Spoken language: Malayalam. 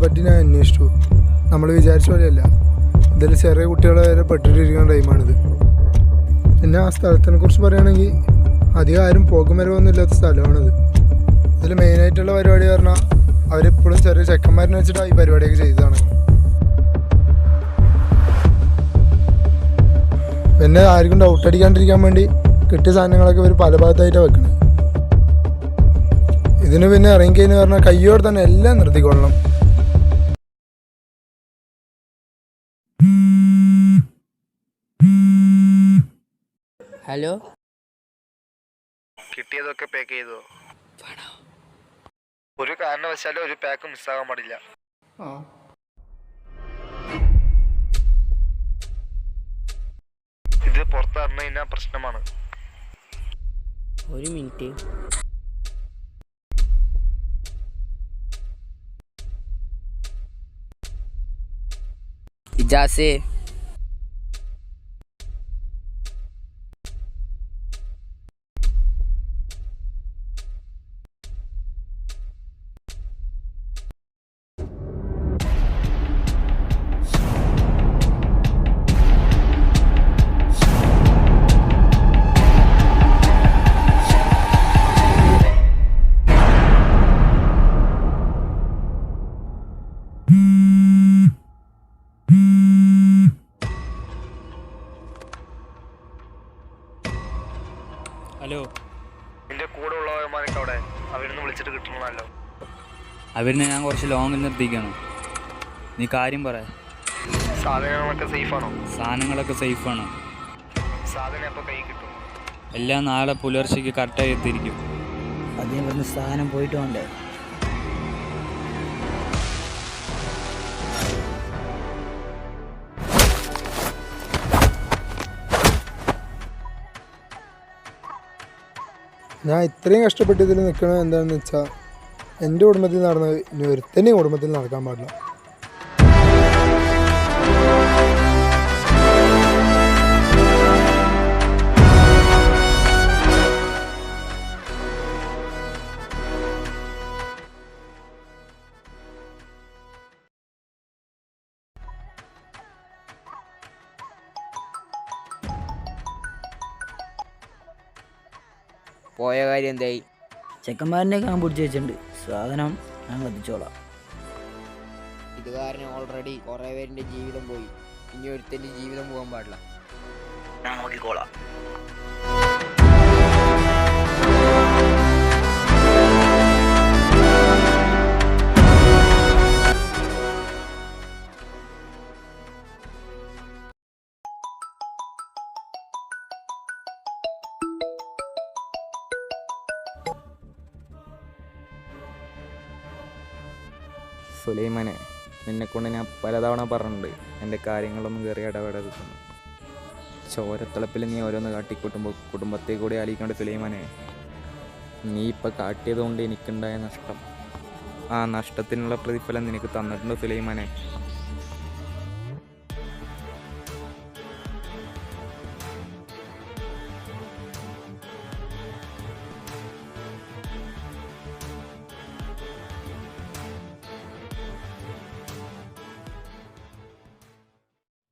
പറ്റി ഞാൻ അന്വേഷിച്ചു. നമ്മൾ വിചാരിച്ച പോലെയല്ല, ഇതിൽ ചെറിയ കുട്ടികളെ വരെ പെട്ടിട്ടിരിക്കുന്ന ടൈമാണിത്. പിന്നെ ആ സ്ഥലത്തിനെ കുറിച്ച് പറയുകയാണെങ്കിൽ അധികം ആരും പോകും വരവൊന്നും ഇല്ലാത്ത സ്ഥലമാണിത്. ഇതിൽ മെയിനായിട്ടുള്ള പരിപാടി പറഞ്ഞാൽ അവരെപ്പോഴും ചെറിയ ചെക്കന്മാരിനെ വെച്ചിട്ടാണ് ഈ പരിപാടിയൊക്കെ ചെയ്തതാണ്. പിന്നെ ആർക്കും ഡൗട്ട് അടിക്കാണ്ടിരിക്കാൻ വേണ്ടി കിട്ടിയ സാധനങ്ങളൊക്കെ ഇവർ പല ഭാഗത്തായിട്ടാണ് വെക്കുന്നത്. ഇതിന് പിന്നെ ഇറങ്ങിക്കഴിഞ്ഞ് പറഞ്ഞാൽ കയ്യോടെ തന്നെ എല്ലാം നിർത്തിക്കൊള്ളണം. ഹലോ, കിട്ടിയതൊക്കെ പാക്ക് ചെയ്തോ? ഒരു കാരണവശാലും ഒരു പാക്ക് മിസ്സാകാൻ പാടില്ല. ഇത് പുറത്തറിഞ്ഞു കഴിഞ്ഞാൽ പ്രശ്നമാണ്. ഒരു മിനിറ്റ്. ഇജാസേ, ഹലോ, നിന്റെ കൂടെ ഉള്ളവന്മാരൊക്കെ അവിടെ, അവരൊന്ന് വിളിച്ചിട്ട് കിട്ടണമല്ലോ. അവരിനെ ഞാൻ കുറച്ച് ലോങ്ങിൽ നിർത്തിക്കണം. നീ കാര്യം പറ. സാധനങ്ങളൊക്കെ സേഫാണോ? സാധനങ്ങളൊക്കെ സേഫാണ്. സാധനം എപ്പോൾ കൈ കിട്ടും? എല്ലാം നാളെ പുലർച്ചയ്ക്ക് കറക്റ്റായി എത്തിയിരിക്കും. അതിന് പറഞ്ഞ സാധനം പോയിട്ട് വേണ്ടേ? ഞാൻ ഇത്രയും കഷ്ടപ്പെട്ട് ഇതിൽ നിൽക്കണത് എന്താണെന്ന് വെച്ചാൽ, എൻ്റെ കുടുംബത്തിൽ നടന്നത് ഇനി ഒരുത്തന്നെയും കുടുംബത്തിൽ നടക്കാൻ പാടില്ല. പോയ കാര്യം എന്തായി? ചെക്കന്മാരനെ ഞാൻ പിടിച്ച് വെച്ചിട്ടുണ്ട്. സാധനം ഞാൻ കത്തിച്ചോളാം. ഇത് കാരണം ഓൾറെഡി കുറേ പേരിൻ്റെ ജീവിതം പോയി. ഇനി ഒരുത്തൻ്റെ ജീവിതം പോകാൻ പാടില്ല. ഞാൻ നോക്കിക്കോളാം. സുലൈമാനെ, നിന്നെക്കൊണ്ട് ഞാൻ പലതവണ പറഞ്ഞിട്ടുണ്ട് എൻ്റെ കാര്യങ്ങളൊന്നും കയറി ഇടപെടരുതെന്ന്. ചോരത്തിളപ്പിൽ നീ ഓരോന്ന് കാട്ടിക്കൂട്ടുമ്പോൾ കുടുംബത്തെ കൂടി ആലോചിക്കേണ്ട സുലൈമാനെ. നീ ഇപ്പം കാട്ടിയതുകൊണ്ട് എനിക്കുണ്ടായ നഷ്ടം, ആ നഷ്ടത്തിനുള്ള പ്രതിഫലം നിനക്ക് തന്നിട്ടുണ്ട് സുലൈമാനെ.